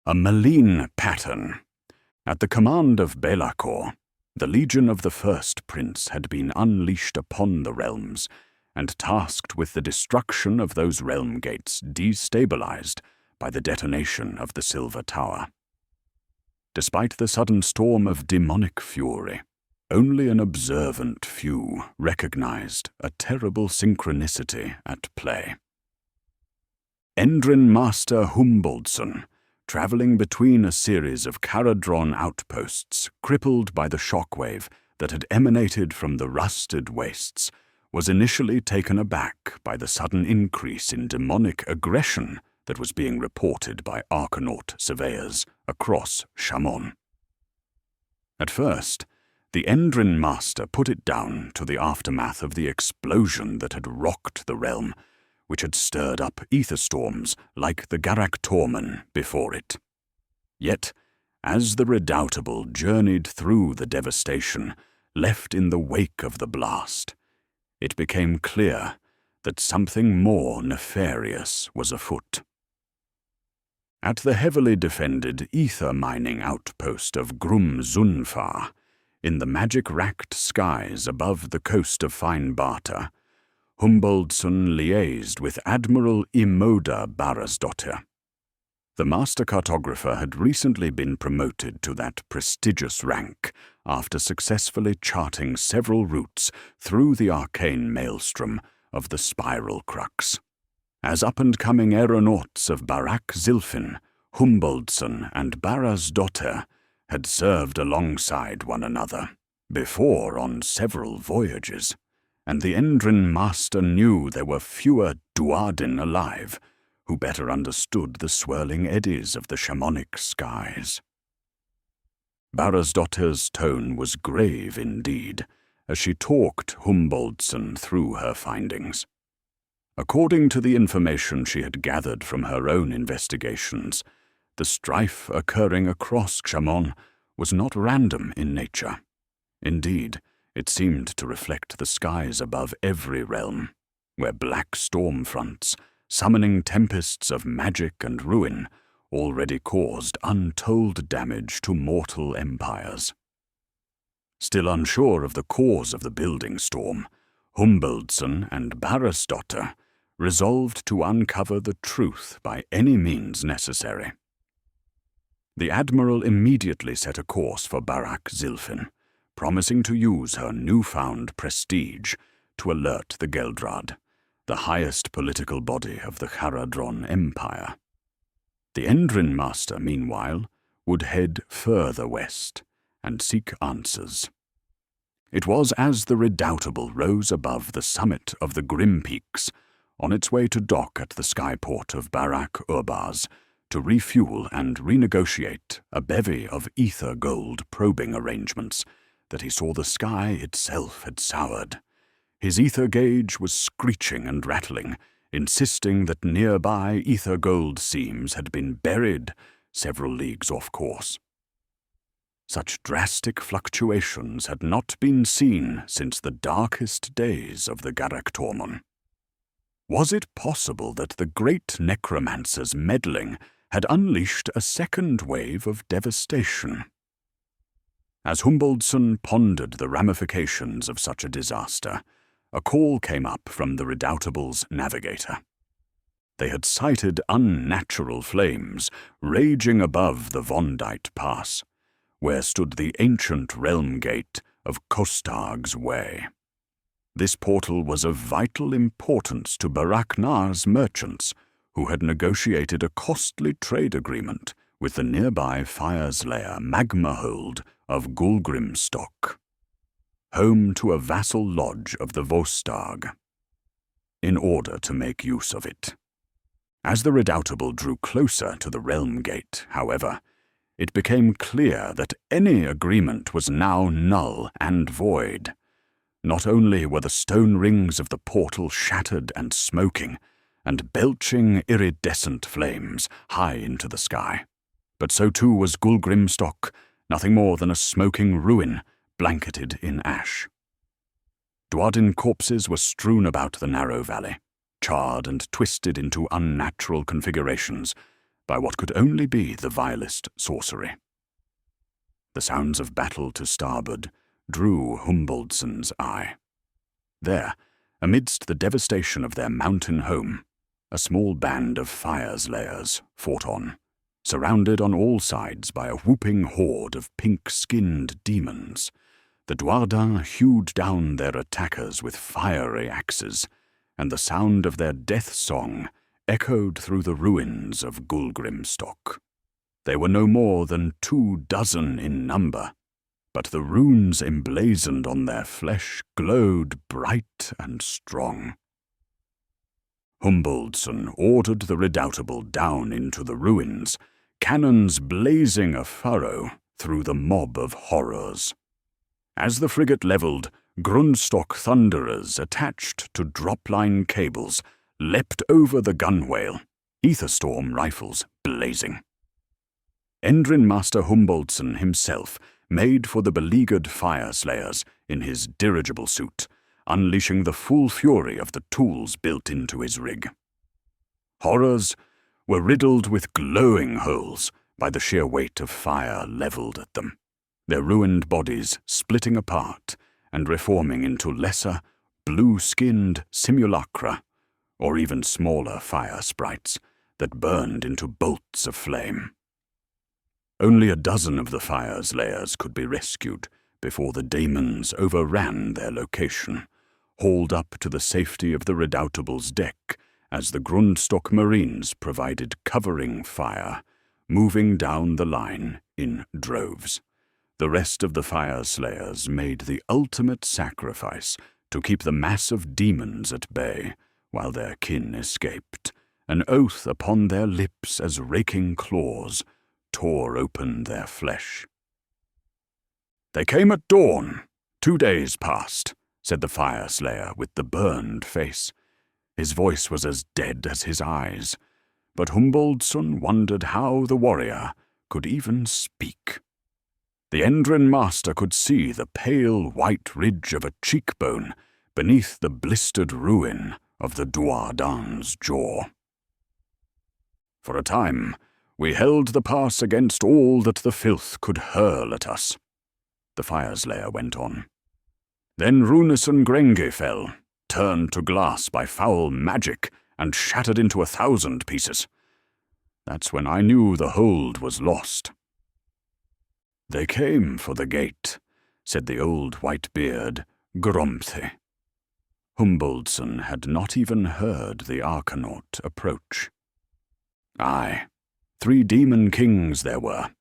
A malign pattern. At the command of Belacor, the legion of the first prince had been unleashed upon the realms and tasked with the destruction of those realm gates destabilised by the detonation of the Silver Tower. Despite the sudden storm of demonic fury, only an observant few recognized a terrible synchronicity at play. Endrin Master Humboldson, traveling between a series of Caradron outposts crippled by the shockwave that had emanated from the rusted wastes, was initially taken aback by the sudden increase in demonic aggression that was being reported by Archanaut surveyors across Shamon. At first, the Endrin Master put it down to the aftermath of the explosion that had rocked the realm, which had stirred up ether storms like the Garaktorman before it. Yet, as the Redoubtable journeyed through the devastation left in the wake of the blast, it became clear that something more nefarious was afoot. At the heavily defended ether mining outpost of Grum Zunfar, in the magic-racked skies above the coast of Finebarta, Humboldson liaised with Admiral Imoda Barasdottir. The master cartographer had recently been promoted to that prestigious rank after successfully charting several routes through the arcane maelstrom of the Spiral Crux. As up-and-coming aeronauts of Barak Zilfin, Humboldson and Barasdottir had served alongside one another before on several voyages, and the Endrin Master knew there were fewer Duardin alive who better understood the swirling eddies of the shamanic skies. Barasdottir's tone was grave indeed as she talked Humboldson through her findings. According to the information she had gathered from her own investigations, the strife occurring across Shamon was not random in nature. Indeed, it seemed to reflect the skies above every realm, where black storm fronts, summoning tempests of magic and ruin, already caused untold damage to mortal empires. Still unsure of the cause of the building storm, Humboldson and Barasdottir resolved to uncover the truth by any means necessary. The Admiral immediately set a course for Barak Zilfin, promising to use her newfound prestige to alert the Geldrad, the highest political body of the Caradron Empire. The Endrin Master, meanwhile, would head further west and seek answers. It was as the Redoubtable rose above the summit of the Grim Peaks, on its way to dock at the skyport of Barak Urbaz, to refuel and renegotiate a bevy of ether gold probing arrangements, that he saw the sky itself had soured. His ether gauge was screeching and rattling, insisting that nearby ether gold seams had been buried several leagues off course. Such drastic fluctuations had not been seen since the darkest days of the Garaktorman. Was it possible that the great necromancer's meddling had unleashed a second wave of devastation? As Humboldson pondered the ramifications of such a disaster, a call came up from the Redoutable's navigator. They had sighted unnatural flames raging above the Vondite Pass, where stood the ancient realm gate of Kostarg's Way. This portal was of vital importance to Baraknar's merchants, who had negotiated a costly trade agreement with the nearby Fire's Lair magma hold of Gulgrimstock, home to a vassal lodge of the Vostarg, in order to make use of it. As the Redoubtable drew closer to the realm gate, however, it became clear that any agreement was now null and void. Not only were the stone rings of the portal shattered and smoking, and belching iridescent flames high into the sky, but so too was Gulgrimstock, nothing more than a smoking ruin blanketed in ash. Duardin corpses were strewn about the narrow valley, charred and twisted into unnatural configurations, by what could only be the vilest sorcery. The sounds of battle to starboard drew Humboldtson's eye. There, amidst the devastation of their mountain home, a small band of fire-slayers fought on, surrounded on all sides by a whooping horde of pink-skinned demons. The Duardin hewed down their attackers with fiery axes, and the sound of their death song echoed through the ruins of Gulgrimstock. They were no more than 24 in number, but the runes emblazoned on their flesh glowed bright and strong. Humboldsson ordered the Redoubtable down into the ruins, cannons blazing a furrow through the mob of horrors. As the frigate levelled, Grundstock Thunderers attached to drop-line cables leapt over the gunwale, Aetherstorm rifles blazing. Endrin Master Humboldsson himself made for the beleaguered fire-slayers in his dirigible suit, unleashing the full fury of the tools built into his rig. Horrors were riddled with glowing holes by the sheer weight of fire levelled at them, their ruined bodies splitting apart and reforming into lesser, blue-skinned simulacra, or even smaller fire sprites that burned into bolts of flame. Only 12 of the fire-slayers could be rescued before the daemons overran their location, hauled up to the safety of the Redoubtable's deck as the Grundstock Marines provided covering fire, moving down the line in droves. The rest of the fire-slayers made the ultimate sacrifice to keep the mass of demons at bay while their kin escaped, an oath upon their lips as raking claws tore open their flesh. "They came at dawn. 2 days passed," said the fire-slayer with the burned face. His voice was as dead as his eyes, but Humboldsson wondered how the warrior could even speak. The Endrin Master could see the pale white ridge of a cheekbone beneath the blistered ruin of the Duardin's jaw. "For a time, we held the pass against all that the filth could hurl at us," the fire-slayer went on. "Then Runesen Grengi fell, turned to glass by foul magic, and shattered into 1,000 pieces. That's when I knew the hold was lost." "They came for the gate," said the old white-beard, Gromthe. Humboldsson had not even heard the Arcanaut approach. Aye, 3 demon kings there were,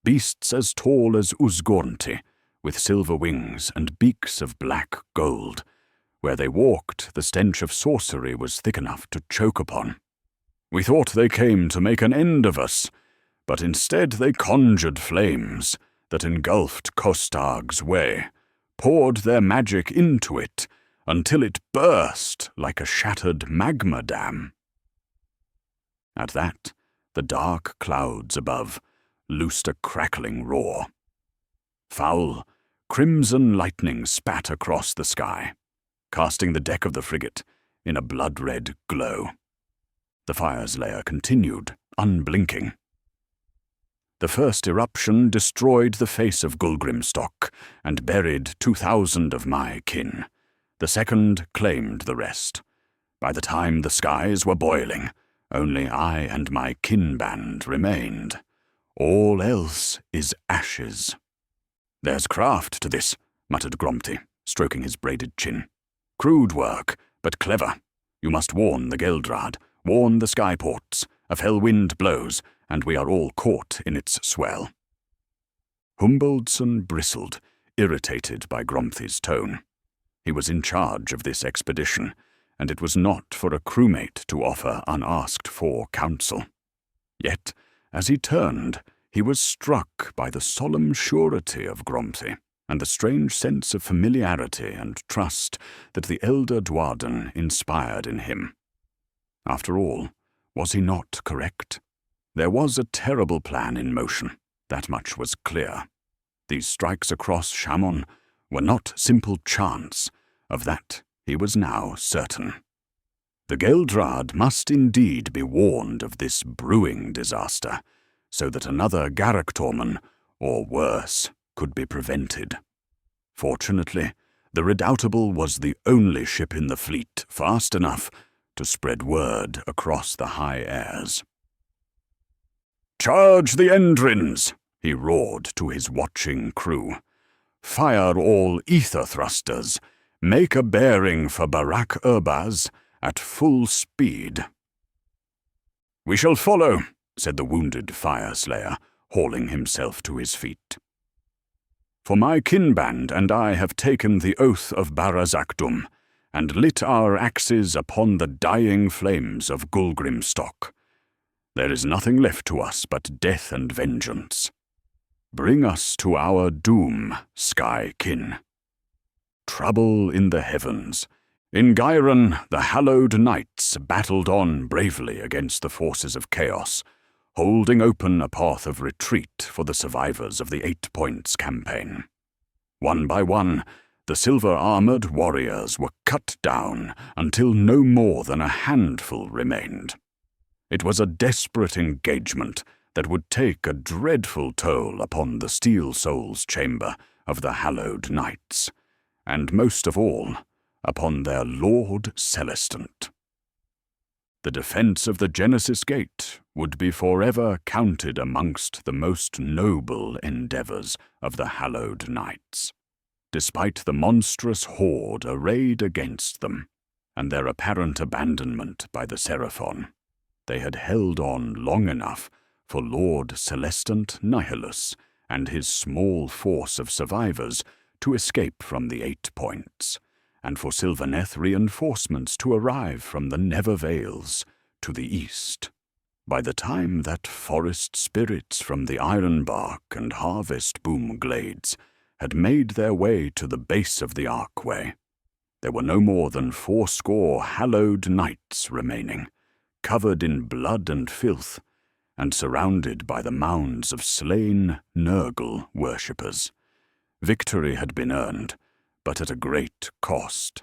beasts as tall as Usgornti, with silver wings and beaks of black gold. Where they walked, the stench of sorcery was thick enough to choke upon. We thought they came to make an end of us, but instead they conjured flames that engulfed Kostarg's way, poured their magic into it until it burst like a shattered magma dam. At that, the dark clouds above loosed a crackling roar. Foul, crimson lightning spat across the sky, casting the deck of the frigate in a blood-red glow. The fire-slayer continued, unblinking. "The first eruption destroyed the face of Gulgrimstock and buried 2,000 of my kin. The second claimed the rest. By the time the skies were boiling, only I and my kin band remained. All else is ashes." "There's craft to this," muttered Gromty, stroking his braided chin. "Crude work, but clever. You must warn the Geldrad, warn the skyports. A fell wind blows, and we are all caught in its swell." Humboldsson bristled, irritated by Gromthy's tone. He was in charge of this expedition, and it was not for a crewmate to offer unasked-for counsel. Yet, as he turned, he was struck by the solemn surety of Gromthy and the strange sense of familiarity and trust that the elder Duardin inspired in him. After all, was he not correct? There was a terrible plan in motion, that much was clear. These strikes across Chamon were not simple chance, of that he was now certain. The Geldrad must indeed be warned of this brewing disaster, so that another Garractorman, or worse, could be prevented. Fortunately, the Redoubtable was the only ship in the fleet fast enough to spread word across the high airs. "Charge the Endrins!" he roared to his watching crew. "Fire all ether thrusters. Make a bearing for Barak Urbaz at full speed." "We shall follow," said the wounded fire-slayer, hauling himself to his feet. "For my kinband and I have taken the oath of Barazakdum, and lit our axes upon the dying flames of Gulgrimstock. There is nothing left to us but death and vengeance. Bring us to our doom, Sky-kin." Trouble in the heavens. In Gyron, the hallowed knights battled on bravely against the forces of chaos, holding open a path of retreat for the survivors of the 8 Points campaign. One by one, the silver-armored warriors were cut down until no more than a handful remained. It was a desperate engagement that would take a dreadful toll upon the Steel Soul's chamber of the hallowed knights, and most of all, upon their Lord Celestant. The defense of the Genesis Gate would be forever counted amongst the most noble endeavors of the hallowed knights. Despite the monstrous horde arrayed against them, and their apparent abandonment by the Seraphon, they had held on long enough for Lord Celestant Nihilus and his small force of survivors to escape from the 8 Points, and for Sylvaneth reinforcements to arrive from the Nevervales to the east. By the time that forest spirits from the Ironbark and Harvest Boom glades had made their way to the base of the Archway, there were no more than 80 hallowed knights remaining, covered in blood and filth, and surrounded by the mounds of slain Nurgle worshippers. Victory had been earned, but at a great cost.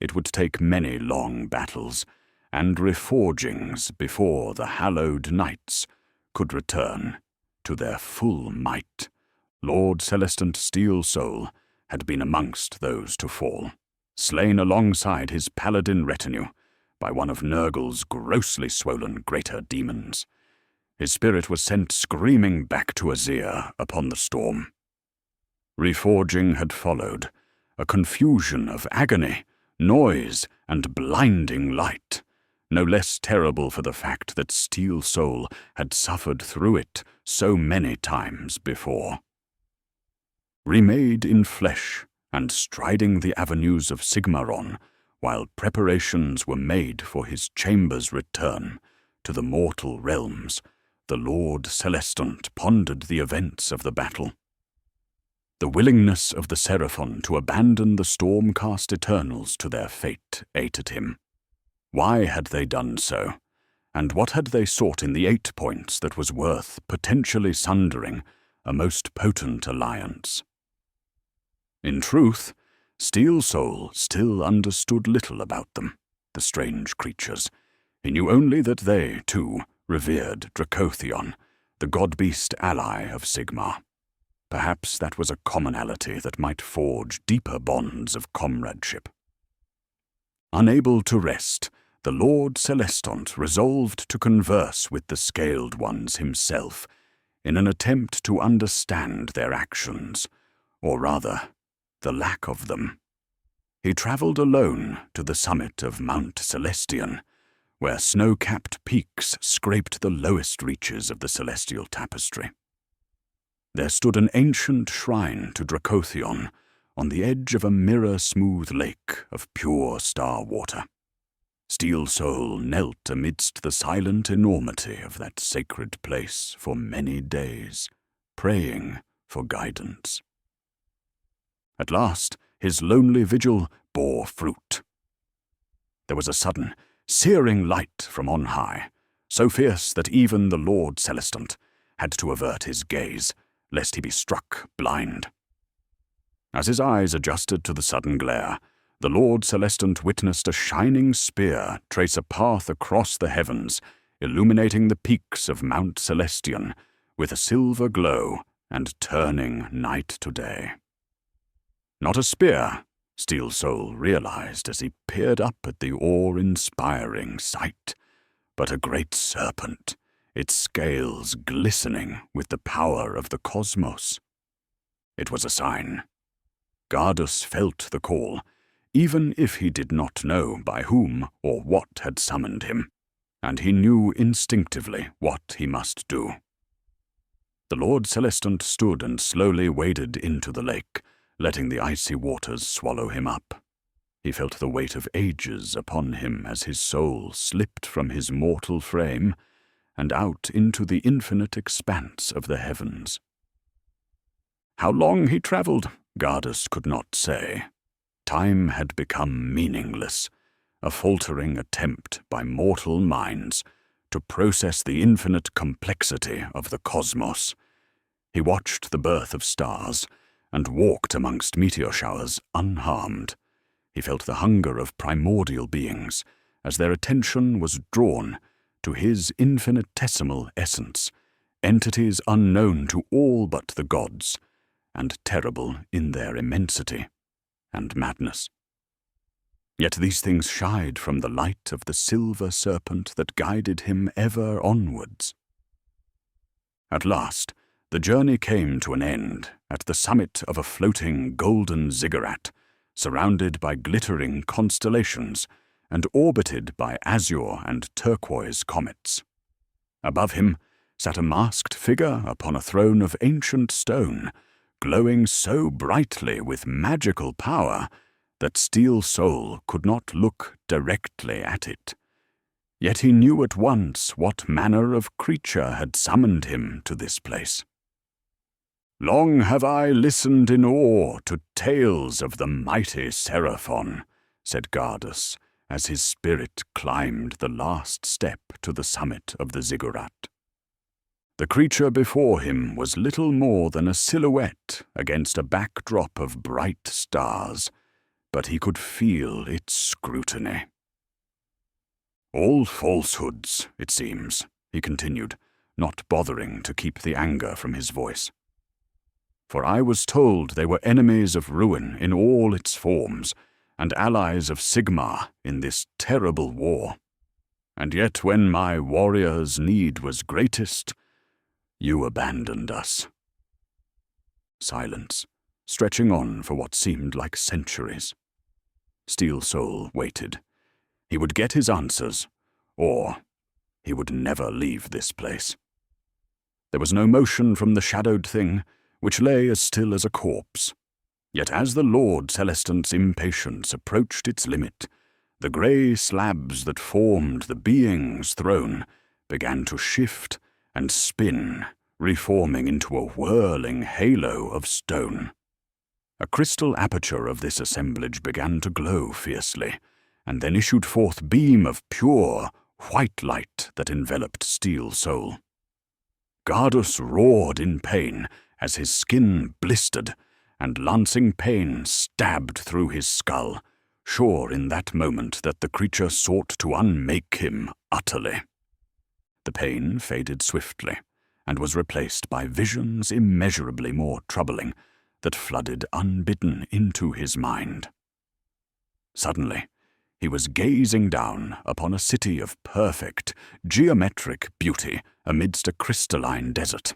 It would take many long battles and reforgings before the hallowed knights could return to their full might. Lord Celestant Steel Soul had been amongst those to fall, slain alongside his paladin retinue by one of Nurgle's grossly swollen greater demons. His spirit was sent screaming back to Azir upon the storm. Reforging had followed, a confusion of agony, noise, and blinding light, no less terrible for the fact that Steel Soul had suffered through it so many times before. Remade in flesh and striding the avenues of Sigmaron, while preparations were made for his chamber's return to the mortal realms, the Lord Celestant pondered the events of the battle. The willingness of the Seraphon to abandon the Stormcast Eternals to their fate ate at him. Why had they done so? And what had they sought in the 8 Points that was worth potentially sundering a most potent alliance? In truth, Steel Soul still understood little about them, the strange creatures. He knew only that they, too, revered Dracothion, the god-beast ally of Sigmar. Perhaps that was a commonality that might forge deeper bonds of comradeship. Unable to rest, the Lord Celestant resolved to converse with the Scaled Ones himself in an attempt to understand their actions, or rather, the lack of them. He travelled alone to the summit of Mount Celestion, where snow-capped peaks scraped the lowest reaches of the celestial tapestry. There stood an ancient shrine to Dracothion on the edge of a mirror-smooth lake of pure star water. Steel Soul knelt amidst the silent enormity of that sacred place for many days, praying for guidance. At last, his lonely vigil bore fruit. There was a sudden, searing light from on high, so fierce that even the Lord Celestant had to avert his gaze, lest he be struck blind. As his eyes adjusted to the sudden glare, the Lord Celestant witnessed a shining spear trace a path across the heavens, illuminating the peaks of Mount Celestion with a silver glow and turning night to day. Not a spear, Steel Soul realized as he peered up at the awe-inspiring sight, but a great serpent, its scales glistening with the power of the cosmos. It was a sign. Gardus felt the call, even if he did not know by whom or what had summoned him, and he knew instinctively what he must do. The Lord Celestant stood and slowly waded into the lake, letting the icy waters swallow him up. He felt the weight of ages upon him as his soul slipped from his mortal frame and out into the infinite expanse of the heavens. How long he traveled, Gardus could not say. Time had become meaningless, a faltering attempt by mortal minds to process the infinite complexity of the cosmos. He watched the birth of stars and walked amongst meteor showers unharmed. He felt the hunger of primordial beings as their attention was drawn to his infinitesimal essence, entities unknown to all but the gods, and terrible in their immensity and madness. Yet these things shied from the light of the silver serpent that guided him ever onwards. At last, the journey came to an end at the summit of a floating golden ziggurat, surrounded by glittering constellations and orbited by azure and turquoise comets. Above him sat a masked figure upon a throne of ancient stone, glowing so brightly with magical power that Steel Soul could not look directly at it. Yet he knew at once what manner of creature had summoned him to this place. "Long have I listened in awe to tales of the mighty Seraphon," said Gardus, as his spirit climbed the last step to the summit of the ziggurat. The creature before him was little more than a silhouette against a backdrop of bright stars, but he could feel its scrutiny. "All falsehoods, it seems," he continued, not bothering to keep the anger from his voice. "For I was told they were enemies of ruin in all its forms, and allies of Sigmar in this terrible war. And yet when my warriors' need was greatest, you abandoned us." Silence, stretching on for what seemed like centuries. Steel Soul waited. He would get his answers, or he would never leave this place. There was no motion from the shadowed thing, which lay as still as a corpse. Yet as the Lord Celestant's impatience approached its limit, the grey slabs that formed the being's throne began to shift and spin, reforming into a whirling halo of stone. A crystal aperture of this assemblage began to glow fiercely, and then issued forth beam of pure, white light that enveloped Steel Soul. Gardus roared in pain as his skin blistered, and lancing pain stabbed through his skull, sure in that moment that the creature sought to unmake him utterly. The pain faded swiftly, and was replaced by visions immeasurably more troubling that flooded unbidden into his mind. Suddenly, he was gazing down upon a city of perfect, geometric beauty amidst a crystalline desert.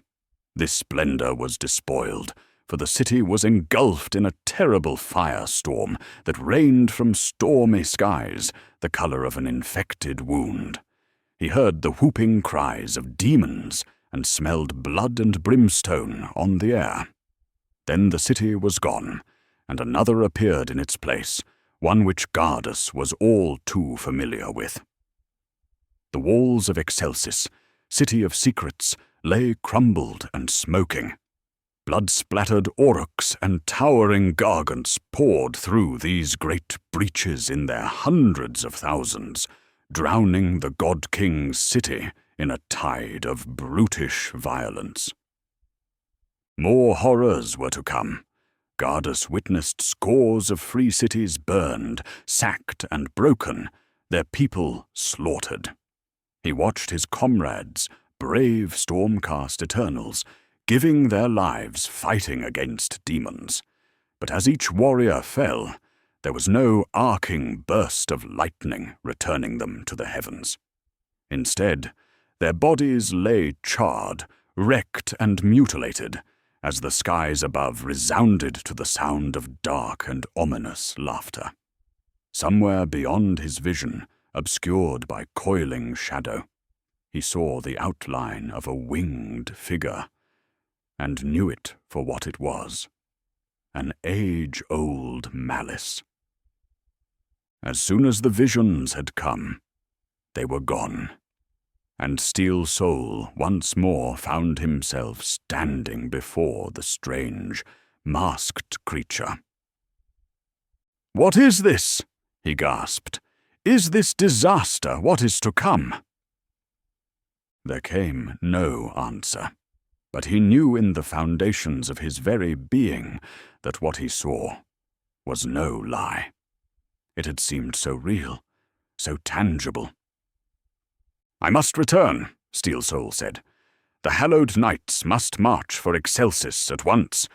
This splendor was despoiled, for the city was engulfed in a terrible firestorm that rained from stormy skies, the color of an infected wound. He heard the whooping cries of demons and smelled blood and brimstone on the air. Then the city was gone, and another appeared in its place, one which Gardus was all too familiar with. The walls of Excelsis, city of secrets, lay crumbled and smoking. Blood-splattered aurochs and towering gargants poured through these great breaches in their hundreds of thousands, drowning the God-King's city in a tide of brutish violence. More horrors were to come, Gardus witnessed scores of free cities burned, sacked, and broken, their people slaughtered. He watched his comrades, brave Stormcast Eternals, giving their lives fighting against demons. But as each warrior fell, there was no arcing burst of lightning returning them to the heavens. Instead, their bodies lay charred, wrecked and mutilated, as the skies above resounded to the sound of dark and ominous laughter. Somewhere beyond his vision, obscured by coiling shadow, he saw the outline of a winged figure, and knew it for what it was, an age-old malice. As soon as the visions had come, they were gone, and Steel Soul once more found himself standing before the strange, masked creature. "What is this?" he gasped. "Is this disaster what is to come?" There came no answer, but he knew in the foundations of his very being that what he saw was no lie. It had seemed so real, so tangible. "I must return," Steel Soul said. "The hallowed knights must march for Excelsis at once.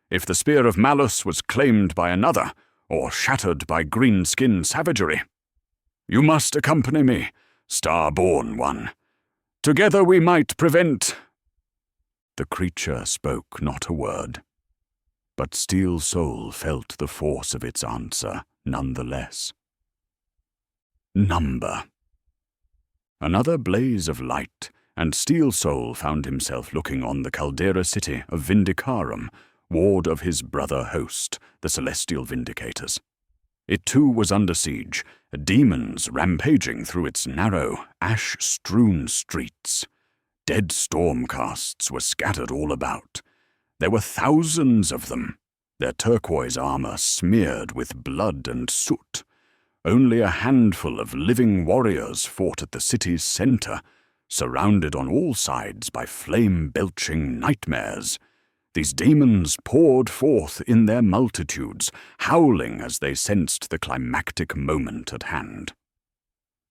If the Spear of Malus was claimed by another, or shattered by green-skin savagery. You must accompany me, star-born one. Together we might prevent—" The creature spoke not a word, but Steel Soul felt the force of its answer nonetheless. Number. Another blaze of light, and Steel Soul found himself looking on the caldera city of Vindicarum, ward of his brother host, the Celestial Vindicators. It too was under siege, demons rampaging through its narrow, ash-strewn streets. Dead stormcasts were scattered all about. There were thousands of them, their turquoise armor smeared with blood and soot. Only a handful of living warriors fought at the city's center, surrounded on all sides by flame-belching nightmares. These demons poured forth in their multitudes, howling as they sensed the climactic moment at hand.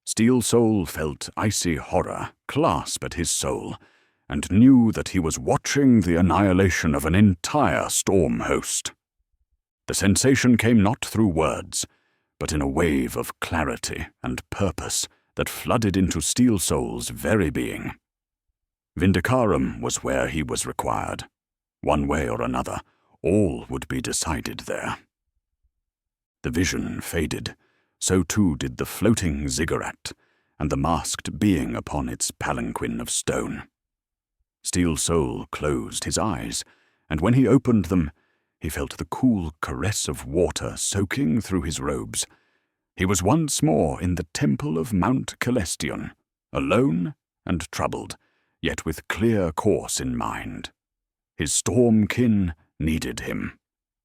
Steel Soul felt icy horror clasp at his soul, and knew that he was watching the annihilation of an entire storm host. The sensation came not through words, but in a wave of clarity and purpose that flooded into Steel Soul's very being. Vindicarum was where he was required. One way or another, all would be decided there. The vision faded, so too did the floating ziggurat, and the masked being upon its palanquin of stone. Steel Soul closed his eyes, and when he opened them, he felt the cool caress of water soaking through his robes. He was once more in the temple of Mount Celestion, alone and troubled, yet with clear course in mind. His storm kin needed him.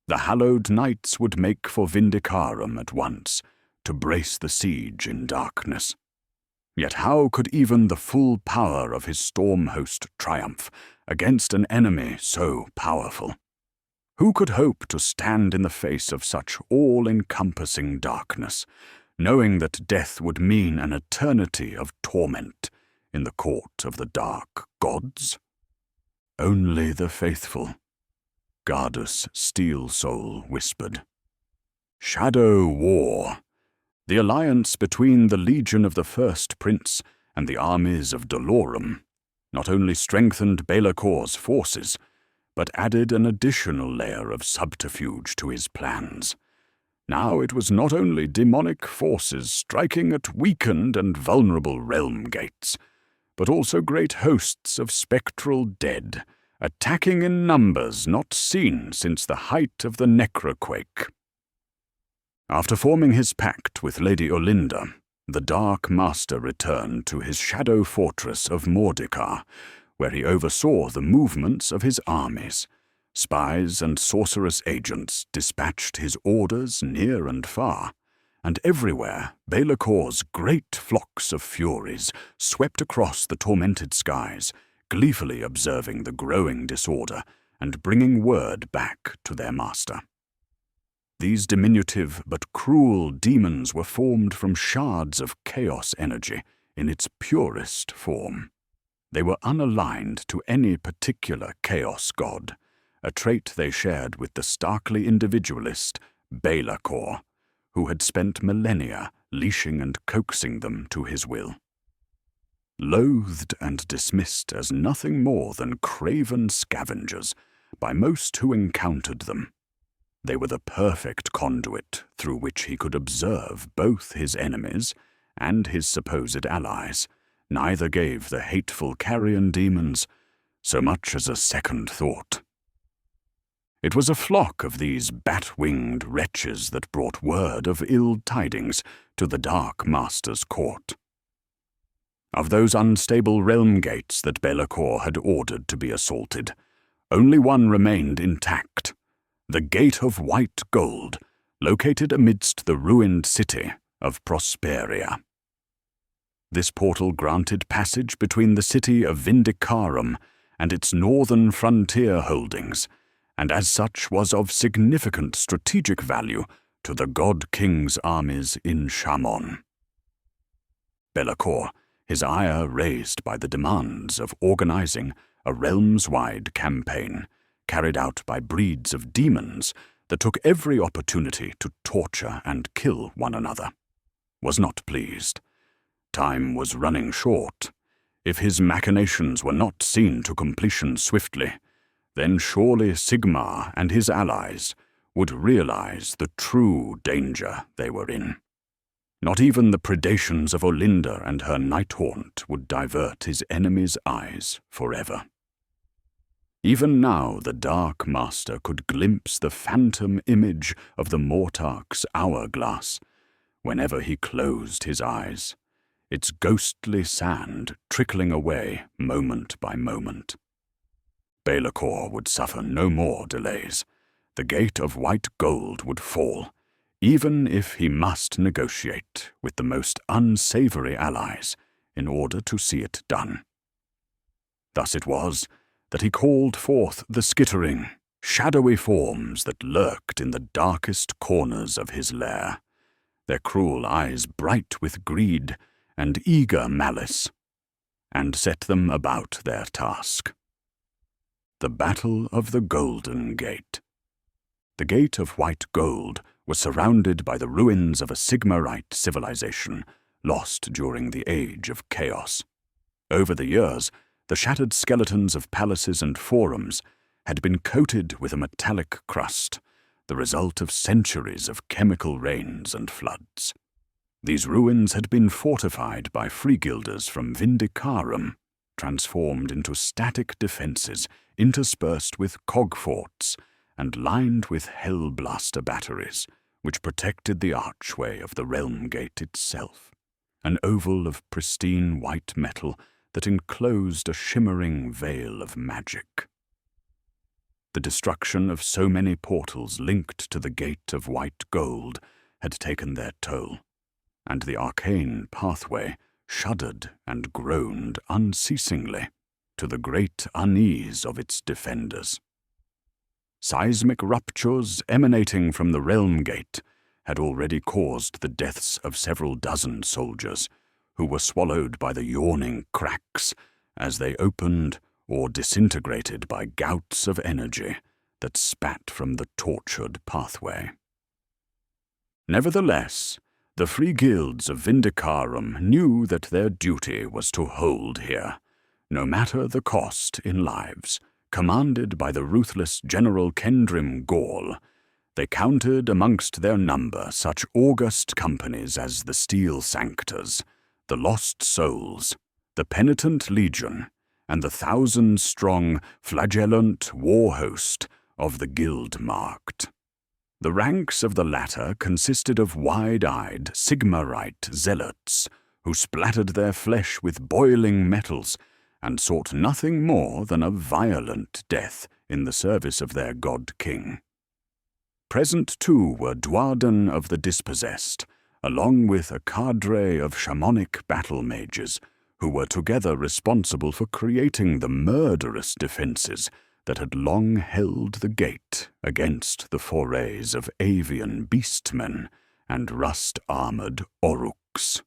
The hallowed knights would make for Vindicarum at once, to brace the siege in darkness. Yet how could even the full power of his storm host triumph against an enemy so powerful? Who could hope to stand in the face of such all-encompassing darkness, knowing that death would mean an eternity of torment in the court of the dark gods? Only the faithful, Gardus Steel Soul whispered. Shadow War. The alliance between the Legion of the First Prince and the armies of Dolorum not only strengthened Belacor's forces, but added an additional layer of subterfuge to his plans. Now it was not only demonic forces striking at weakened and vulnerable realm gates, but also great hosts of spectral dead, attacking in numbers not seen since the height of the Necroquake. After forming his pact with Lady Olinda, the Dark Master returned to his shadow fortress of Mordicar, where he oversaw the movements of his armies. Spies and sorceress agents dispatched his orders near and far, and everywhere Belacor's great flocks of furies swept across the tormented skies, gleefully observing the growing disorder and bringing word back to their master. These diminutive but cruel demons were formed from shards of chaos energy in its purest form. They were unaligned to any particular chaos god, a trait they shared with the starkly individualist Belacor, who had spent millennia leashing and coaxing them to his will. Loathed and dismissed as nothing more than craven scavengers by most who encountered them, they were the perfect conduit through which he could observe both his enemies and his supposed allies. Neither gave the hateful carrion demons so much as a second thought. It was a flock of these bat-winged wretches that brought word of ill tidings to the Dark Master's court. Of those unstable realm gates that Belacor had ordered to be assaulted, only one remained intact, the Gate of White Gold, located amidst the ruined city of Prosperia. This portal granted passage between the city of Vindicarum and its northern frontier holdings, and as such was of significant strategic value to the God King's armies in Shamon. Belacor, his ire raised by the demands of organizing a realms-wide campaign carried out by breeds of demons that took every opportunity to torture and kill one another, was not pleased. Time was running short. If his machinations were not seen to completion swiftly, then surely Sigmar and his allies would realize the true danger they were in. Not even the predations of Olinda and her Nighthaunt would divert his enemy's eyes forever. Even now the Dark Master could glimpse the phantom image of the Mortarch's hourglass whenever he closed his eyes, its ghostly sand trickling away moment by moment. Belacor would suffer no more delays. The Gate of White Gold would fall, even if he must negotiate with the most unsavory allies in order to see it done. Thus it was that he called forth the skittering, shadowy forms that lurked in the darkest corners of his lair, their cruel eyes bright with greed and eager malice, and set them about their task. The Battle of the Golden Gate. The Gate of White Gold was surrounded by the ruins of a Sigmarite civilization lost during the Age of Chaos. Over the years, the shattered skeletons of palaces and forums had been coated with a metallic crust, the result of centuries of chemical rains and floods. These ruins had been fortified by freeguilders from Vindicarum, transformed into static defenses interspersed with cogforts and lined with hellblaster batteries, which protected the archway of the realm gate itself, an oval of pristine white metal that enclosed a shimmering veil of magic. The destruction of so many portals linked to the Gate of White Gold had taken their toll, and the arcane pathway shuddered and groaned unceasingly to the great unease of its defenders. Seismic ruptures emanating from the realm gate had already caused the deaths of several dozen soldiers, who were swallowed by the yawning cracks as they opened or disintegrated by gouts of energy that spat from the tortured pathway. Nevertheless, the free guilds of Vindicarum knew that their duty was to hold here, no matter the cost in lives. Commanded by the ruthless General Kendrim Gaul, they counted amongst their number such august companies as the Steel Sanctors, the Lost Souls, the Penitent Legion, and the 1,000-strong flagellant war host of the Guild Marked. The ranks of the latter consisted of wide-eyed Sigmarite zealots who splattered their flesh with boiling metals and sought nothing more than a violent death in the service of their god king. Present too were Dwarden of the Dispossessed, along with a cadre of shamanic battle mages who were together responsible for creating the murderous defenses that had long held the gate against the forays of avian beastmen and rust-armored aurochs.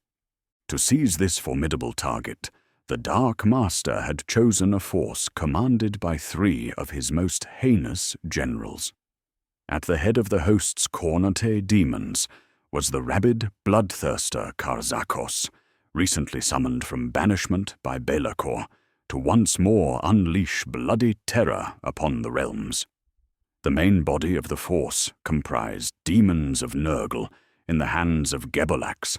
To seize this formidable target, the Dark Master had chosen a force commanded by 3 of his most heinous generals. At the head of the host's Kornate demons was the rabid bloodthirster Karzakos, recently summoned from banishment by Belacor, to once more unleash bloody terror upon the realms. The main body of the force comprised demons of Nurgle in the hands of Gebelax,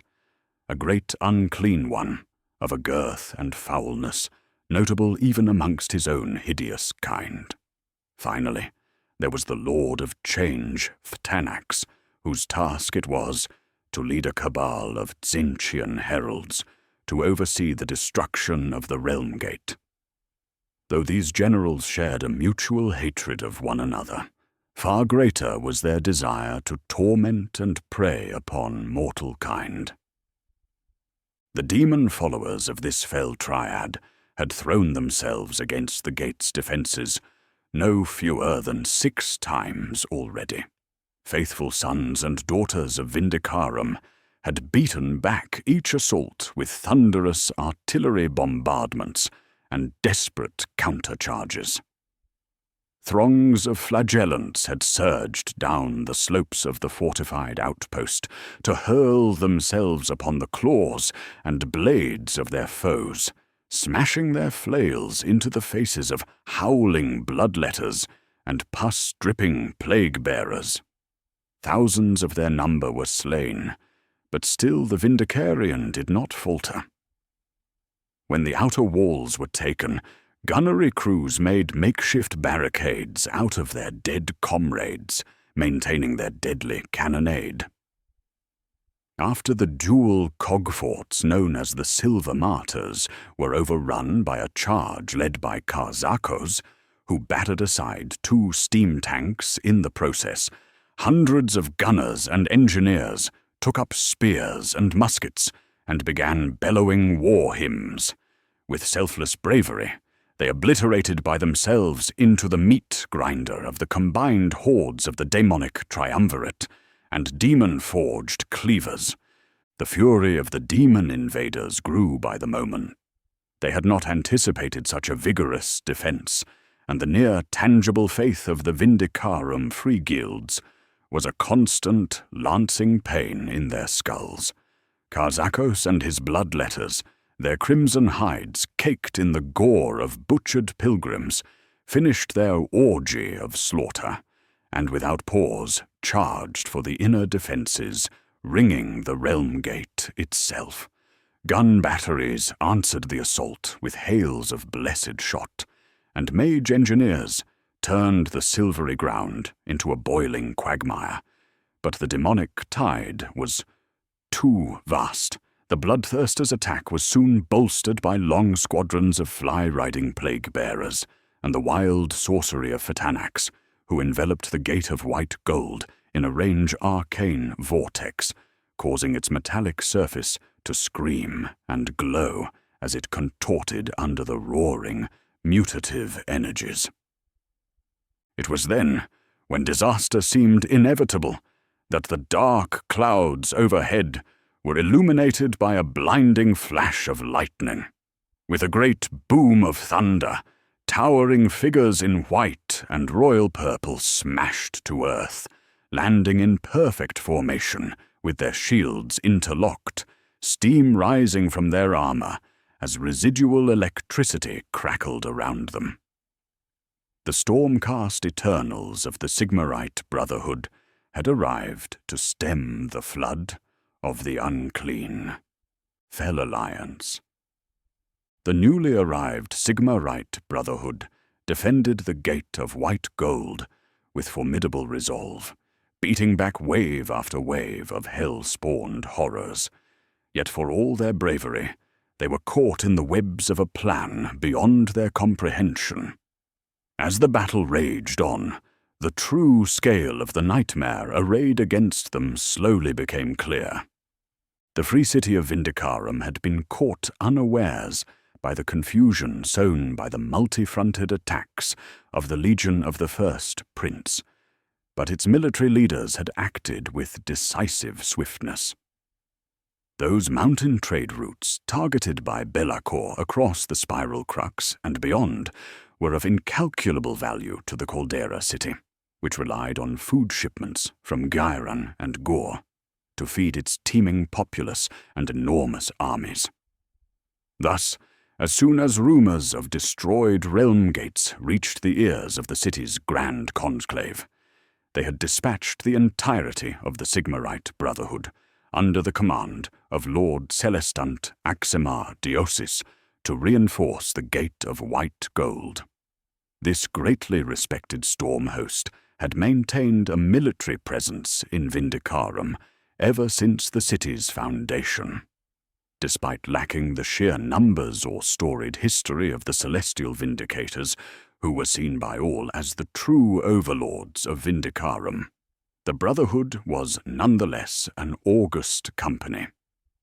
a great unclean one, of a girth and foulness notable even amongst his own hideous kind. Finally, there was the Lord of Change, Ftanax, whose task it was to lead a cabal of Tzeentchian heralds to oversee the destruction of the Realmgate. Though these generals shared a mutual hatred of one another, far greater was their desire to torment and prey upon mortal kind. The demon followers of this fell triad had thrown themselves against the gate's defenses no fewer than 6 times already. Faithful sons and daughters of Vindicarum had beaten back each assault with thunderous artillery bombardments and desperate countercharges. Throngs of flagellants had surged down the slopes of the fortified outpost to hurl themselves upon the claws and blades of their foes, smashing their flails into the faces of howling bloodletters and pus-dripping plague-bearers. Thousands of their number were slain, but still the Vindicarian did not falter. When the outer walls were taken, gunnery crews made makeshift barricades out of their dead comrades, maintaining their deadly cannonade. After the dual cogforts known as the Silver Martyrs were overrun by a charge led by Karzakos, who battered aside 2 steam tanks in the process, hundreds of gunners and engineers took up spears and muskets and began bellowing war hymns. With selfless bravery, they obliterated by themselves into the meat grinder of the combined hordes of the demonic triumvirate and demon-forged cleavers. The fury of the demon invaders grew by the moment. They had not anticipated such a vigorous defense, and the near-tangible faith of the Vindicarum free guilds was a constant, lancing pain in their skulls. Karzakos and his bloodletters, their crimson hides caked in the gore of butchered pilgrims, finished their orgy of slaughter, and without pause charged for the inner defenses, ringing the realm gate itself. Gun batteries answered the assault with hails of blessed shot, and mage engineers turned the silvery ground into a boiling quagmire. But the demonic tide was too vast. The bloodthirster's attack was soon bolstered by long squadrons of fly-riding plague-bearers, and the wild sorcery of Ftanax, who enveloped the Gate of White Gold in a range arcane vortex, causing its metallic surface to scream and glow as it contorted under the roaring, mutative energies. It was then, when disaster seemed inevitable, that the dark clouds overhead were illuminated by a blinding flash of lightning. With a great boom of thunder, towering figures in white and royal purple smashed to earth, landing in perfect formation with their shields interlocked, steam rising from their armor as residual electricity crackled around them. The storm-cast Eternals of the Sigmarite Brotherhood had arrived to stem the flood of the unclean. Fell Alliance. The newly arrived Sigmarite Brotherhood defended the Gate of White Gold with formidable resolve, beating back wave after wave of hell-spawned horrors. Yet for all their bravery, they were caught in the webs of a plan beyond their comprehension. As the battle raged on, the true scale of the nightmare arrayed against them slowly became clear. The free city of Vindicarum had been caught unawares by the confusion sown by the multi-fronted attacks of the Legion of the First Prince, but its military leaders had acted with decisive swiftness. Those mountain trade routes targeted by Be'lakor across the Spiral Crux and beyond were of incalculable value to the Caldera city, which relied on food shipments from Gairan and Gur to feed its teeming populace and enormous armies. Thus, as soon as rumors of destroyed realmgates reached the ears of the city's Grand Conclave, they had dispatched the entirety of the Sigmarite Brotherhood under the command of Lord Celestant Aximar Diosis to reinforce the Gate of White Gold. This greatly respected storm host had maintained a military presence in Vindicarum ever since the city's foundation. Despite lacking the sheer numbers or storied history of the Celestial Vindicators, who were seen by all as the true overlords of Vindicarum, the Brotherhood was nonetheless an august company.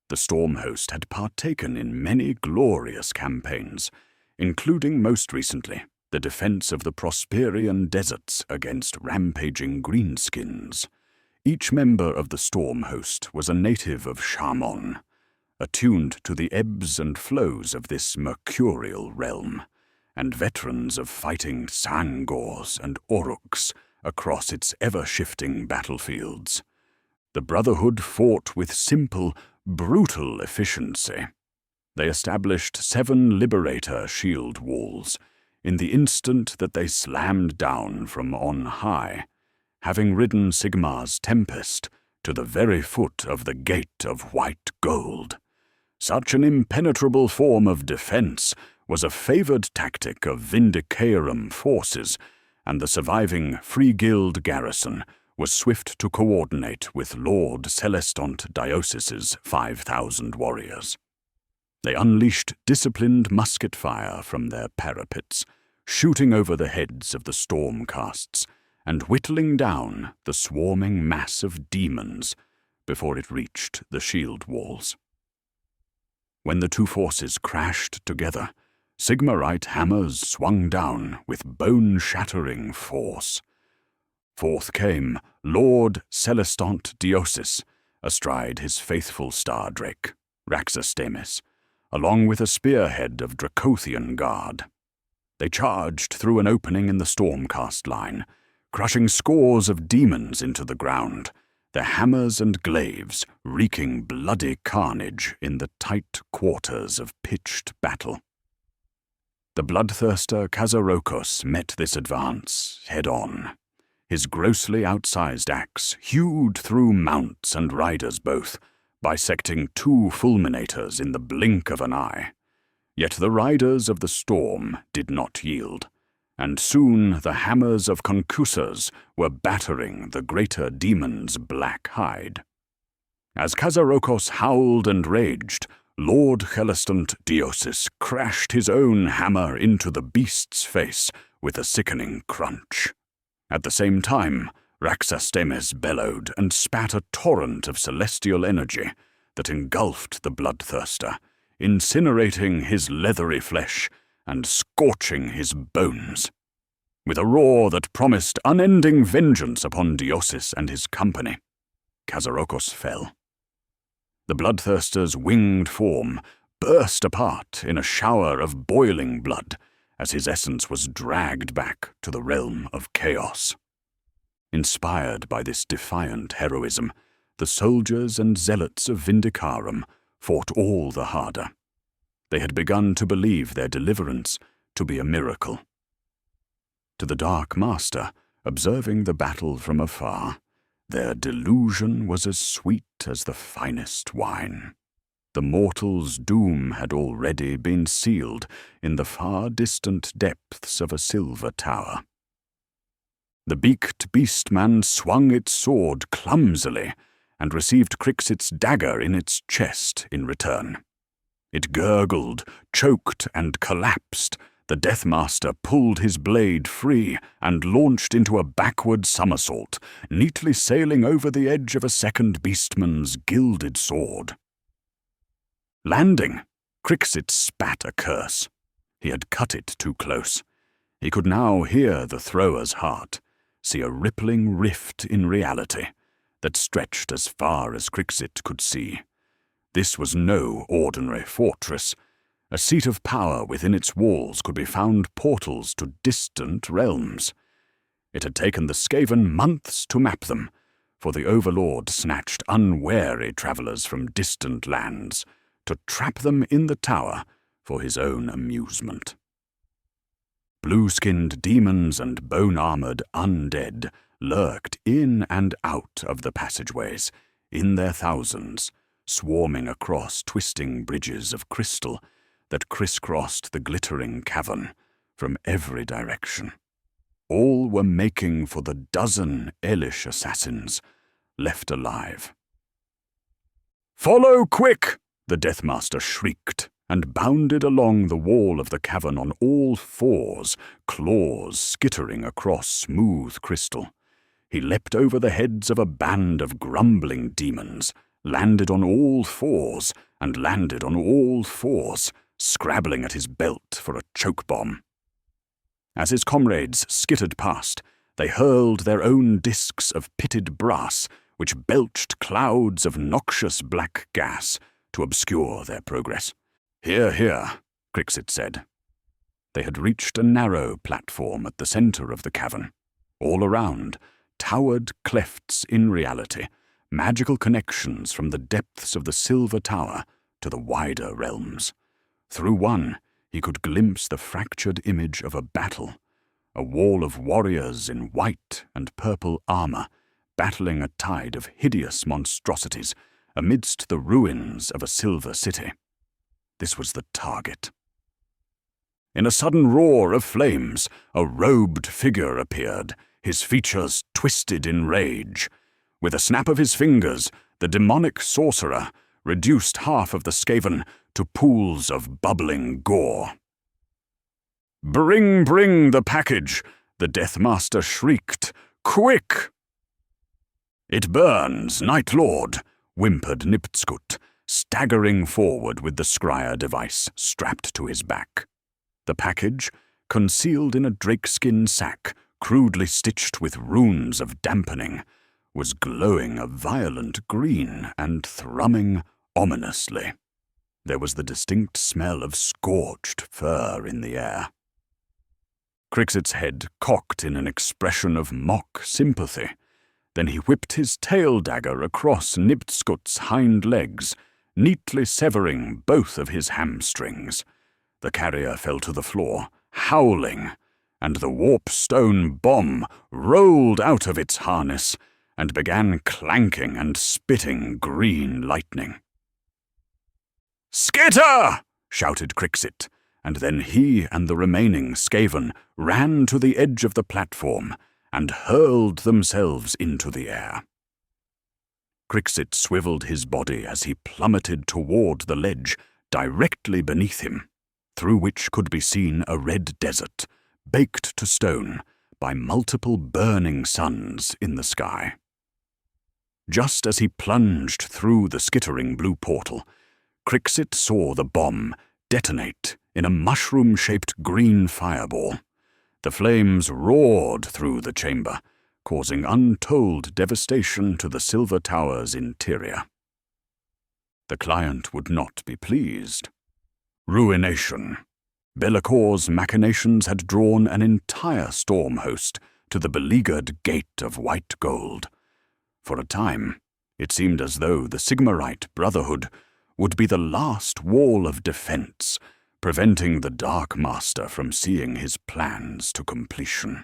The storm host had partaken in many glorious campaigns, including most recently the defense of the Prosperian deserts against rampaging greenskins. Each member of the storm host was a native of Shamon, attuned to the ebbs and flows of this mercurial realm, and veterans of fighting Sangors and Oruks across its ever-shifting battlefields. The Brotherhood fought with simple, brutal efficiency. They established 7 Liberator shield walls in the instant that they slammed down from on high, having ridden Sigmar's Tempest to the very foot of the Gate of White Gold. Such an impenetrable form of defense was a favored tactic of Vindicarum forces, and the surviving Free Guild garrison was swift to coordinate with Lord Celestant Diosis's 5,000 warriors. They unleashed disciplined musket fire from their parapets, shooting over the heads of the stormcasts and whittling down the swarming mass of demons before it reached the shield walls. When the two forces crashed together, Sigmarite hammers swung down with bone-shattering force. Forth came Lord Celestant Diosis, astride his faithful star drake, Raxastemis, along with a spearhead of Dracothian guard. They charged through an opening in the stormcast line, crushing scores of demons into the ground, their hammers and glaives wreaking bloody carnage in the tight quarters of pitched battle. The bloodthirster Kazarokos met this advance head-on. His grossly outsized axe hewed through mounts and riders both, bisecting 2 fulminators in the blink of an eye. Yet the riders of the storm did not yield, and soon the hammers of concussors were battering the greater demon's black hide. As Kazarokos howled and raged, Lord Celestant Diosis crashed his own hammer into the beast's face with a sickening crunch. At the same time, Raxastemis bellowed and spat a torrent of celestial energy that engulfed the bloodthirster, incinerating his leathery flesh and scorching his bones. With a roar that promised unending vengeance upon Diosis and his company, Kazarokos fell. The bloodthirster's winged form burst apart in a shower of boiling blood as his essence was dragged back to the realm of chaos. Inspired by this defiant heroism, the soldiers and zealots of Vindicarum fought all the harder. They had begun to believe their deliverance to be a miracle. To the Dark Master, observing the battle from afar, their delusion was as sweet as the finest wine. The mortal's doom had already been sealed in the far-distant depths of a silver tower. The beaked beastman swung its sword clumsily and received Crixit's dagger in its chest in return. It gurgled, choked, and collapsed. The Deathmaster pulled his blade free and launched into a backward somersault, neatly sailing over the edge of a second beastman's gilded sword. Landing, Crixit spat a curse. He had cut it too close. He could now hear the thrower's heart, see a rippling rift in reality that stretched as far as Crixit could see. This was no ordinary fortress. A seat of power within its walls could be found portals to distant realms. It had taken the Skaven months to map them, for the Overlord snatched unwary travelers from distant lands to trap them in the tower for his own amusement. Blue-skinned demons and bone-armored undead lurked in and out of the passageways, in their thousands, swarming across twisting bridges of crystal that crisscrossed the glittering cavern from every direction. All were making for the dozen Elish assassins left alive. "Follow quick!" the Deathmaster shrieked, and bounded along the wall of the cavern on all fours, claws skittering across smooth crystal. He leapt over the heads of a band of grumbling demons, landed on all fours, and landed on all fours, scrabbling at his belt for a choke bomb. As his comrades skittered past, they hurled their own discs of pitted brass, which belched clouds of noxious black gas to obscure their progress. "Here, here," Crixit said. They had reached a narrow platform at the center of the cavern. All around, towered clefts in reality, magical connections from the depths of the Silver Tower to the wider realms. Through one, he could glimpse the fractured image of a battle, a wall of warriors in white and purple armor, battling a tide of hideous monstrosities amidst the ruins of a silver city. This was the target. In a sudden roar of flames, a robed figure appeared, his features twisted in rage. With a snap of his fingers, the demonic sorcerer reduced half of the Skaven to pools of bubbling gore. "Bring the package!" the Deathmaster shrieked. "Quick!" "It burns, Night Lord," whimpered Niptskut, staggering forward with the scryer device strapped to his back. The package, concealed in a drakeskin sack crudely stitched with runes of dampening, was glowing a violent green and thrumming ominously. There was the distinct smell of scorched fur in the air. Crixit's head cocked in an expression of mock sympathy. Then he whipped his tail dagger across Niptskut's hind legs, neatly severing both of his hamstrings. The carrier fell to the floor, howling, and the warp-stone bomb rolled out of its harness and began clanking and spitting green lightning. "Skitter!" shouted Crixit, and then he and the remaining Skaven ran to the edge of the platform and hurled themselves into the air. Crixit swiveled his body as he plummeted toward the ledge directly beneath him, through which could be seen a red desert, baked to stone by multiple burning suns in the sky. Just as he plunged through the skittering blue portal, Crixit saw the bomb detonate in a mushroom-shaped green fireball. The flames roared through the chamber, causing untold devastation to the Silver Tower's interior. The client would not be pleased. Ruination. Be'lakor's machinations had drawn an entire storm host to the beleaguered gate of white gold. For a time, it seemed as though the Sigmarite Brotherhood would be the last wall of defense, preventing the Dark Master from seeing his plans to completion.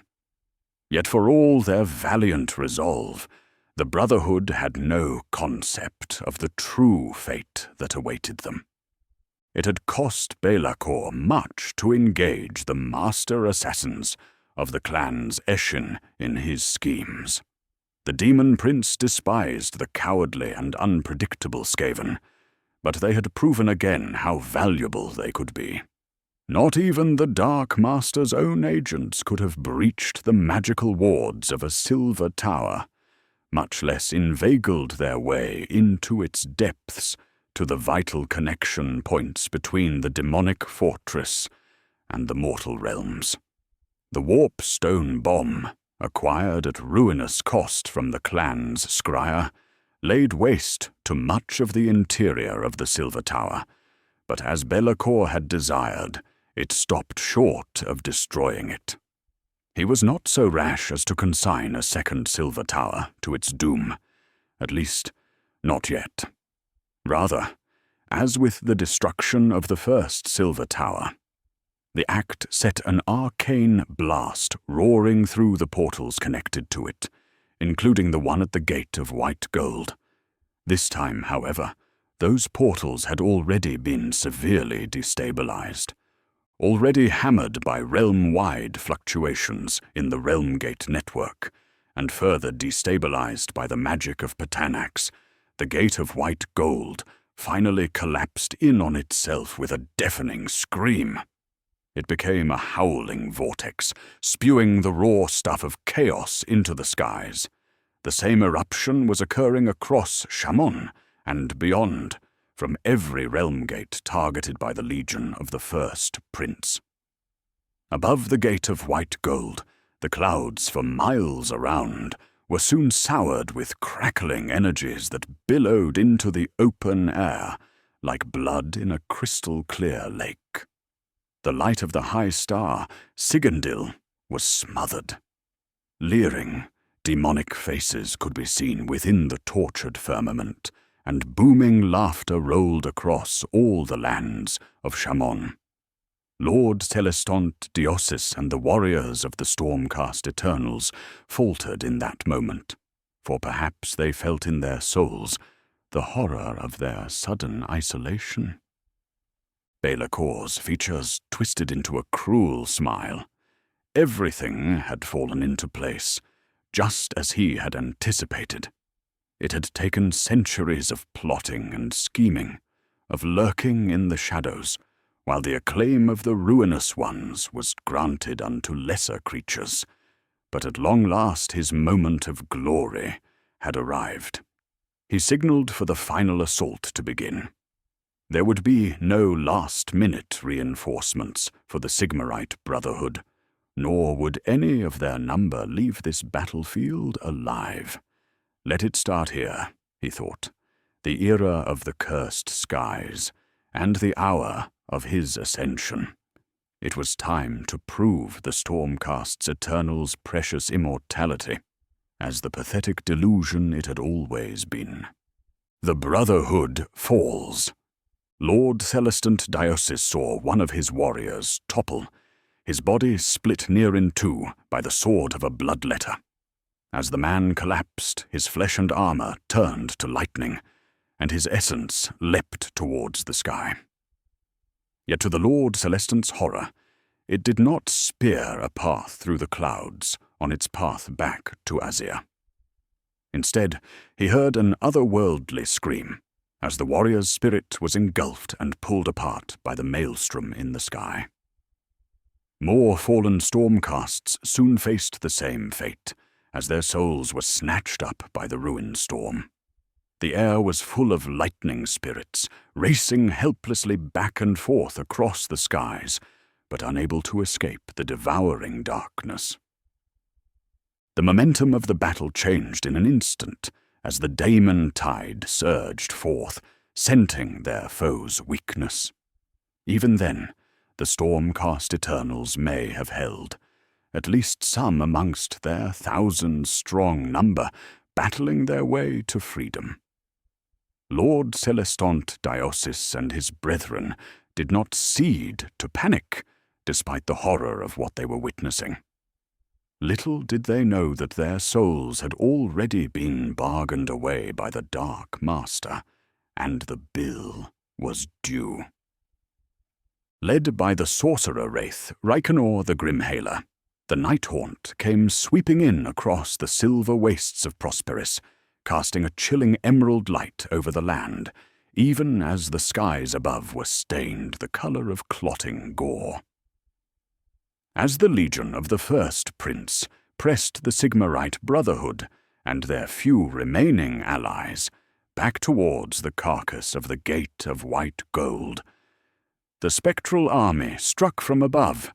Yet for all their valiant resolve, the Brotherhood had no concept of the true fate that awaited them. It had cost Be'lakor much to engage the master assassins of the clans Eshin in his schemes. The Demon Prince despised the cowardly and unpredictable Skaven, but they had proven again how valuable they could be. Not even the Dark Master's own agents could have breached the magical wards of a Silver Tower, much less inveigled their way into its depths to the vital connection points between the demonic fortress and the mortal realms. The warp stone bomb, acquired at ruinous cost from the clan's scryer, laid waste to much of the interior of the Silver Tower, but as Be'lakor had desired, it stopped short of destroying it. He was not so rash as to consign a second Silver Tower to its doom, at least not yet. Rather, as with the destruction of the first Silver Tower, the act set an arcane blast roaring through the portals connected to it, including the one at the Gate of White Gold. This time, however, those portals had already been severely destabilized, already hammered by realm-wide fluctuations in the realmgate network, and further destabilized by the magic of Patanax. The Gate of White Gold finally collapsed in on itself with a deafening scream. It became a howling vortex, spewing the raw stuff of chaos into the skies. The same eruption was occurring across Shamon and beyond, from every realm gate targeted by the legion of the first prince. Above the Gate of White Gold, the clouds for miles around were soon soured with crackling energies that billowed into the open air like blood in a crystal-clear lake. The light of the high star, Sigandil, was smothered. Leering, demonic faces could be seen within the tortured firmament, and booming laughter rolled across all the lands of Shamon. Lord Celestant Diosis and the warriors of the Stormcast Eternals faltered in that moment, for perhaps they felt in their souls the horror of their sudden isolation. Be'lakor's features twisted into a cruel smile. Everything had fallen into place, just as he had anticipated. It had taken centuries of plotting and scheming, of lurking in the shadows, while the acclaim of the ruinous ones was granted unto lesser creatures. But at long last his moment of glory had arrived. He signaled for the final assault to begin. There would be no last-minute reinforcements for the Sigmarite Brotherhood, nor would any of their number leave this battlefield alive. Let it start here, he thought, the era of the cursed skies, and the hour of his ascension. It was time to prove the Stormcast's Eternal's precious immortality, as the pathetic delusion it had always been. The Brotherhood falls. Lord Celestant Diosis saw one of his warriors topple, his body split near in two by the sword of a bloodletter. As the man collapsed, his flesh and armor turned to lightning, and his essence leapt towards the sky. Yet to the Lord Celestant's horror, it did not spear a path through the clouds on its path back to Azir. Instead, he heard an otherworldly scream, as the warrior's spirit was engulfed and pulled apart by the maelstrom in the sky. More fallen stormcasts soon faced the same fate, as their souls were snatched up by the ruined storm. The air was full of lightning spirits, racing helplessly back and forth across the skies, but unable to escape the devouring darkness. The momentum of the battle changed in an instant, as the daemon tide surged forth, scenting their foe's weakness. Even then, the Stormcast Eternals may have held, at least some amongst their 1,000-strong number, battling their way to freedom. Lord Celestant Diosis and his brethren did not cede to panic, despite the horror of what they were witnessing. Little did they know that their souls had already been bargained away by the Dark Master, and the bill was due. Led by the sorcerer wraith Reikenor the Grimhaler, the Nighthaunt came sweeping in across the silver wastes of Prosperous, casting a chilling emerald light over the land, even as the skies above were stained the color of clotting gore. As the legion of the first prince pressed the Sigmarite Brotherhood and their few remaining allies, back towards the carcass of the Gate of White Gold. The spectral army struck from above,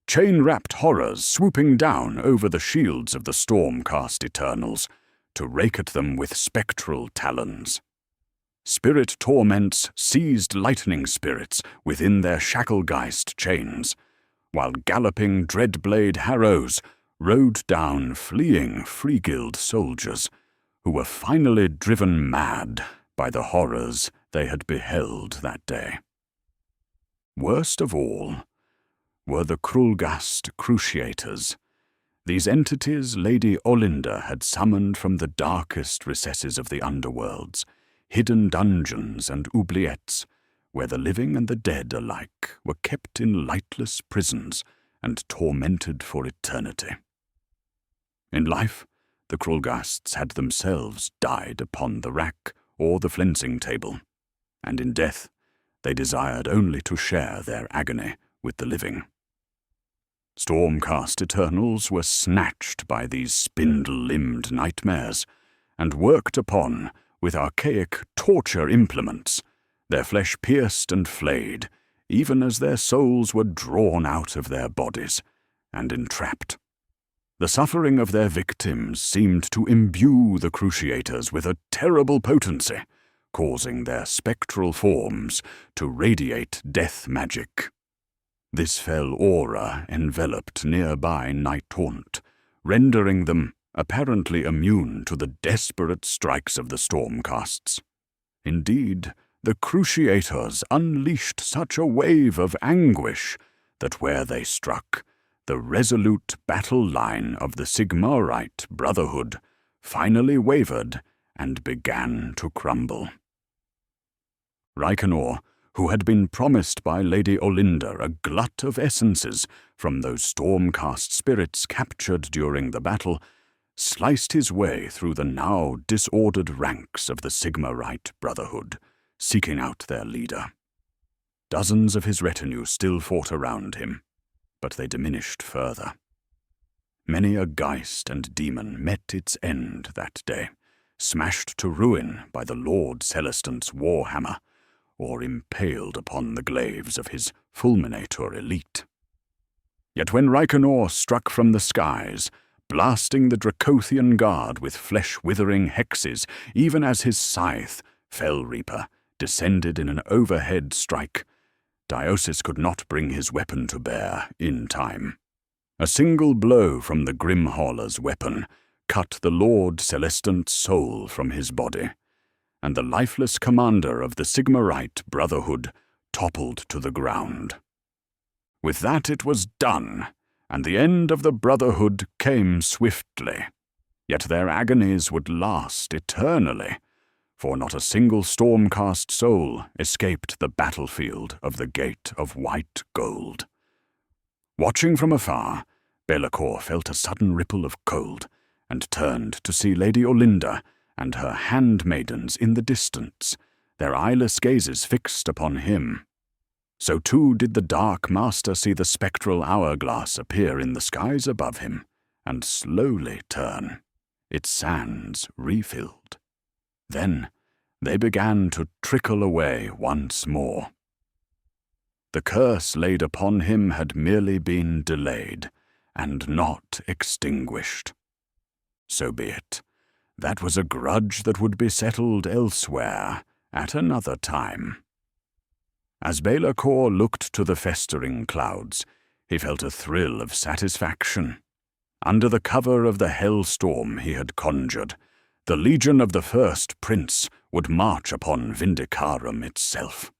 chain-wrapped horrors swooping down over the shields of the storm-cast Eternals to rake at them with spectral talons. Spirit torments seized lightning spirits within their shacklegeist chains, while galloping dreadblade harrows rode down fleeing Free Guild soldiers who were finally driven mad by the horrors they had beheld that day. Worst of all were the Krulgast Cruciators. These entities Lady Olinda had summoned from the darkest recesses of the underworlds, hidden dungeons and oubliettes, where the living and the dead alike were kept in lightless prisons and tormented for eternity. In life, the Krulgasts had themselves died upon the rack or the flensing table, and in death they desired only to share their agony with the living. Stormcast Eternals were snatched by these spindle-limbed nightmares and worked upon with archaic torture implements, their flesh pierced and flayed, even as their souls were drawn out of their bodies and entrapped. The suffering of their victims seemed to imbue the Cruciators with a terrible potency, causing their spectral forms to radiate death magic. This fell aura enveloped nearby Night Haunt, rendering them apparently immune to the desperate strikes of the Stormcasts. Indeed, the Cruciators unleashed such a wave of anguish that where they struck, the resolute battle line of the Sigmarite Brotherhood finally wavered and began to crumble. Reikenor, who had been promised by Lady Olinda a glut of essences from those Stormcast spirits captured during the battle, sliced his way through the now disordered ranks of the Sigmarite Brotherhood, seeking out their leader. Dozens of his retinue still fought around him, but they diminished further. Many a geist and demon met its end that day, smashed to ruin by the Lord Celestant's warhammer, or impaled upon the glaives of his fulminator elite. Yet when Reikenor struck from the skies, blasting the Dracothian guard with flesh-withering hexes, even as his scythe, Fell Reaper, descended in an overhead strike, Diosis could not bring his weapon to bear in time. A single blow from the Grimhauler's weapon cut the Lord Celestant's soul from his body, and the lifeless commander of the Sigmarite Brotherhood toppled to the ground. With that it was done, and the end of the Brotherhood came swiftly. Yet their agonies would last eternally, for not a single Stormcast soul escaped the battlefield of the Gate of White Gold. Watching from afar, Belacor felt a sudden ripple of cold, and turned to see Lady Olinda and her handmaidens in the distance, their eyeless gazes fixed upon him. So too did the Dark Master see the spectral hourglass appear in the skies above him, and slowly turn, its sands refilled. Then they began to trickle away once more. The curse laid upon him had merely been delayed, and not extinguished. So be it. That was a grudge that would be settled elsewhere, at another time. As Belacor looked to the festering clouds, he felt a thrill of satisfaction. Under the cover of the hellstorm he had conjured, the legion of the First Prince would march upon Vindicarum itself.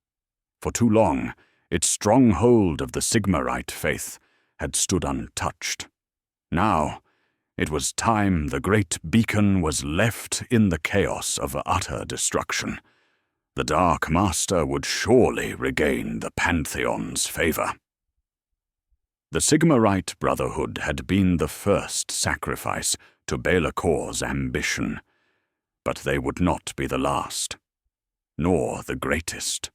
For too long, its stronghold of the Sigmarite faith had stood untouched. Now, it was time the great beacon was left in the chaos of utter destruction. The Dark Master would surely regain the Pantheon's favor. The Sigmarite Brotherhood had been the first sacrifice to Belacor's ambition, but they would not be the last, nor the greatest.